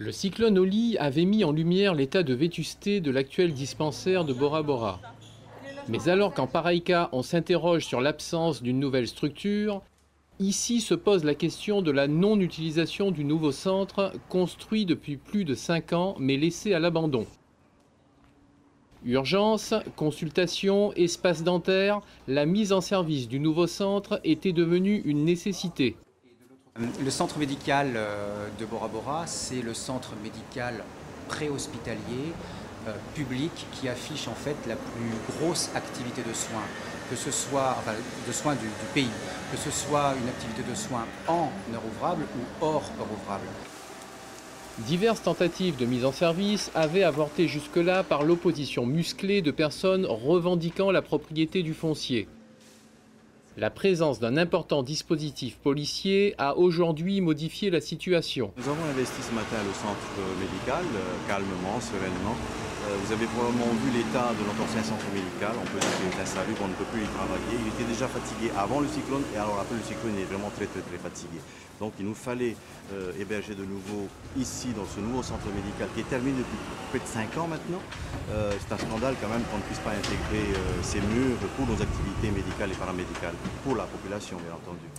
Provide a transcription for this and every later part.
Le cyclone Oli avait mis en lumière l'état de vétusté de l'actuel dispensaire de Bora Bora. Mais alors qu'en pareil cas, on s'interroge sur l'absence d'une nouvelle structure, ici se pose la question de la non-utilisation du nouveau centre, construit depuis plus de 5 ans, mais laissé à l'abandon. Urgence, consultation, espace dentaire, la mise en service du nouveau centre était devenue une nécessité. Le centre médical de Bora Bora, c'est le centre médical préhospitalier public qui affiche en fait la plus grosse activité de soins, que ce soit de soins du pays, que ce soit une activité de soins en heure ouvrable ou hors heure ouvrable. Diverses tentatives de mise en service avaient avorté jusque-là par l'opposition musclée de personnes revendiquant la propriété du foncier. La présence d'un important dispositif policier a aujourd'hui modifié la situation. Nous avons investi ce matin le centre médical, calmement, sereinement. Vous avez probablement vu l'état de notre ancien centre médical. On peut dire qu'il est insalubre, on ne peut plus y travailler. Il était déjà fatigué avant le cyclone et alors après le cyclone, il est vraiment très fatigué. Donc il nous fallait héberger de nouveau ici, dans ce nouveau centre médical qui est terminé depuis près de 5 ans maintenant. C'est un scandale quand même qu'on ne puisse pas intégrer ces murs pour nos activités médicales et paramédicales, pour la population bien entendu.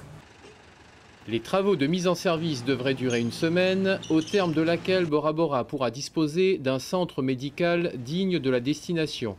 Les travaux de mise en service devraient durer une semaine, au terme de laquelle Bora Bora pourra disposer d'un centre médical digne de la destination.